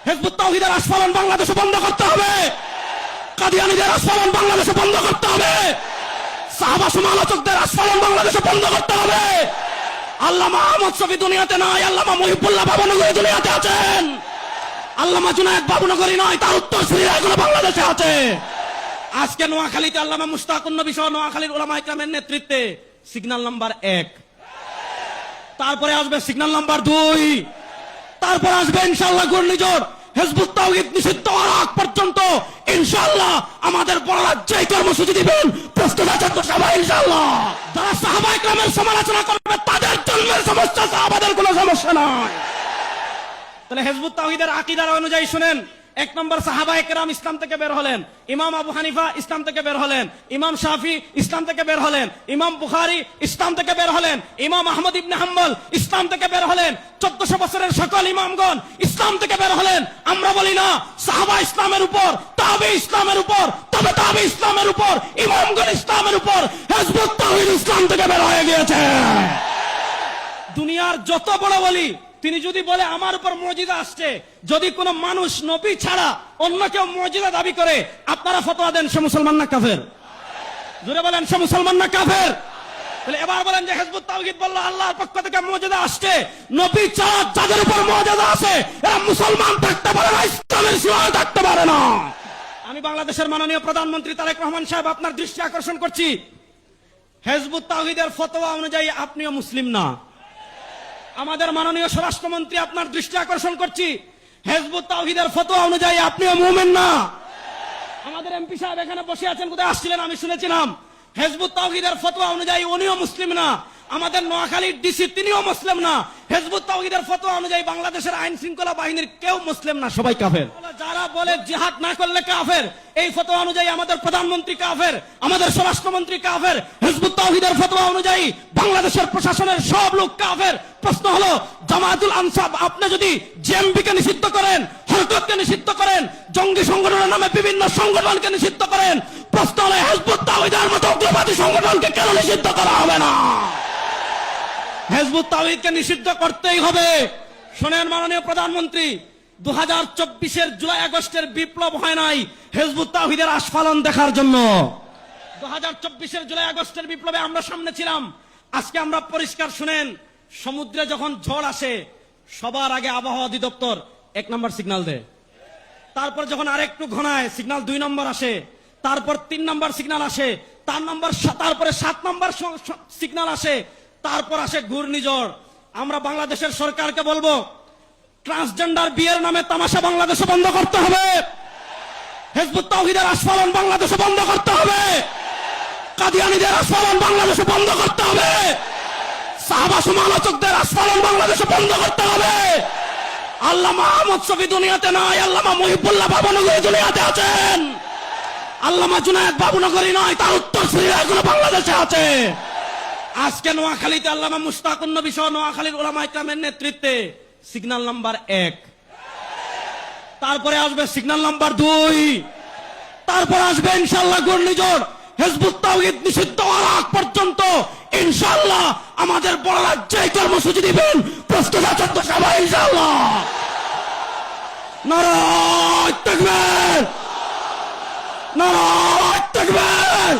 Hizb ut তাওহীদের আস্ফালন বাংলাদেশে বন্ধ করতে হবে, কাদিয়ানীদের আস্ফালন বাংলাদেশে বন্ধ করতে হবে, সাহাবা সমালোচকদের আস্ফালন বাংলাদেশে বন্ধ করতে হবে। আল্লামা আহমদ শফী দুনিয়াতে নাই, আল্লামা মুহিবুল্লাহ বাবনগরী দুনিয়াতে আছেন, আল্লামা জুনায়েদ বাবনগরী নয়, তার উত্তরসূরিরা এখনো বাংলাদেশে আছে। আজকে নোয়াখালীতে আল্লামা মুশতাকুন নবী সহ নোয়াখালীর উলামা ইকরামের নেতৃত্বে সিগন্যাল নাম্বার 1, তারপরে আসবে সিগন্যাল নাম্বার 2, তারপর আসবে ইনশাআল্লাহ ঘূর্ণিঝড়। হিজবুত তাওহীদ নিষিদ্ধ হওয়ার আগ পর্যন্ত ইনশাআল্লাহ আমাদের বড় রাজ্যে কর্মসূচি দিবেন, প্রস্তুত আছেন তো সবাই ইনশাআল্লাহ? যারা সাহাবা ইকরামের সমালোচনা করবে তাদের জন্মের সমস্যা, সাহাবাদের কোনো সমস্যা নাই। তাহলে হিজবুত তাওহীদের আকীদার অনুযায়ী শুনেন, 1 নম্বর সাহাবায়ে কেরাম ইসলাম থেকে বের হলেন, ইমাম আবু হানিফা ইসলাম থেকে বের হলেন, ইমাম শাফি ইসলাম থেকে বের হলেন, ইমাম বুখারী ইসলাম থেকে বের হলেন, ইমাম আহমদ ইবনে হাম্বল ইসলাম থেকে বের হলেন, 1400 বছরের সকল ইমামগণ ইসলাম থেকে বের হলেন। আমরা বলি না সাহাবা ইসলামের উপর, তাবে ইসলামের উপর, তবে তাবে ইসলামের উপর, ইমামগণ ইসলামের উপর, হিজবুত তাওহীদ ইসলাম থেকে বের হয়ে গিয়েছে। দুনিয়ার যত বড় বলি তিনি যদি বলে আমার উপর মুজিজা আসছে, যদি কোনো মানুষ নবী ছাড়া অন্য কেউ মুজিজা দাবি করে, আপনারা ফতোয়া দেন সে মুসলমান না কাফের? জোরে বলেন সে মুসলমান না কাফের? তাহলে এবার বলেন যে হিজবুত তাওহীদ বলল আল্লাহর পক্ষ থেকে মুজিজা আসছে, নবী ছাড়া যাদের উপর মুজিজা আছে এরা মুসলমান থাকতে পারে না, ইসলামের সীমায় থাকতে পারে না। আমি বাংলাদেশের মাননীয় প্রধানমন্ত্রী তারেক রহমান সাহেব আপনার দৃষ্টি আকর্ষণ করছি, হিজবুত তাওহীদের ফতোয়া অনুযায়ী আপনিও মুসলিম না। আমাদের মাননীয় স্বরাষ্ট্রমন্ত্রী আপনার দৃষ্টি আকর্ষণ করছি, হিজবুত তাওহীদের ফতোয়া অনুযায়ী আপনিও মুমিন না। আমাদের এমপি সাহেব এখানে বসে আছেন, কোথায় আসছিলেন আমি শুনেছিলাম, হিজবুত তাওহীদের ফতোয়া অনুযায়ী উনিও মুসলিম না। আমাদের নোয়াখালীর ডিসি তিনিও মুসলিম না। হিজবুত তাওহীদের ফতোয়া অনুযায়ী বাংলাদেশের আইন শৃঙ্খলা বাহিনীর কেউ মুসলিম না, সবাই কাফের। যারা বলে জিহাদ না করলে কাফের, এই ফতোয়া অনুযায়ী আমাদের প্রধানমন্ত্রী কাফের, আমাদের স্বরাষ্ট্রমন্ত্রী কাফের। হিজবুত তাওহীদের ফতোয়া অনুযায়ী বাংলাদেশের প্রশাসনের সব লোক কাফের। প্রশ্ন হলো জামায়াতুল আনসার, আপনি যদি জেএমবি কে নিষিদ্ধ করেন, হরকতকে নিষিদ্ধ করেন, জঙ্গি সংগঠনের নামে বিভিন্ন সংগঠনকে নিষিদ্ধ করেন, প্রশ্ন হলো হিজবুত তাওহীদের মতো উগ্রবাদী সংগঠনকে কেন নিষিদ্ধ করা হবে না? হিজবুত তাওহীদকে নিষিদ্ধ করতেই হবে। শোনেন মাননীয় প্রধানমন্ত্রী, 2024-এর জুলাই আগস্টের বিপ্লব হয় নাই হিজবুত তাওহীদের আস্ফালন দেখার জন্য। 2024-এর জুলাই আগস্টের বিপ্লবে আমরা সামনে ছিলাম। আজকে আমরা পরিষ্কার শুনেন, সমুদ্রে যখন ঝড় আসে সবার আগে আবহাওয়া অধিদপ্তর 1 নম্বর সিগন্যাল দেয়, তারপর যখন আরেকটু ঘনায় সিগন্যাল 2 নম্বর আসে, তারপর 3 নম্বর সিগন্যাল আসে, তারপরে 7 নম্বর সিগন্যাল আসে, তারপর আসে ঘূর্ণিঝড়। আমরা বাংলাদেশের সরকারকে বলবো, ট্রান্সজেন্ডার বিয়ের নামে তামাশা বাংলাদেশে বন্ধ করতে হবে, হিজবুত তাওহীদের আস্ফালন বাংলাদেশে বন্ধ করতে হবে, কাদিয়ানীদের আস্ফালন বাংলাদেশে বন্ধ করতে হবে, সাহাবা সমালোচকদের আস্ফালন বাংলাদেশে বন্ধ করতে হবে। আল্লামা আহমদ শফী দুনিয়াতে নাই, আল্লামা মুহিবুল্লাহ বাবনগরী দুনিয়াতে আছেন, আল্লামা জুনায়েদ বাবনগরী নয়, তার উত্তরসূরিরা এখনো বাংলাদেশে আছে। আজকে নোয়াখালীতে আল্লামা মুশতাকুন নবী সহ নোয়াখালীর উলামা ইকরামের নেতৃত্বে সিগন্যাল নাম্বার 1, তারপরে আসবে সিগন্যাল নাম্বার 2, তারপর আসবে ইনশাআল্লাহ ঘূর্ণিঝড়। হিজবুত তাওহীদ নিষিদ্ধ হওয়ার আগ পর্যন্ত ইনশাআল্লাহ আমাদের বড় রাজ্যে কর্মসূচি দিবেন, প্রস্তুত আছেন তো সবাই ইনশাআল্লাহ? নারায়ে তাকবীর, নারায়ে তাকবীর।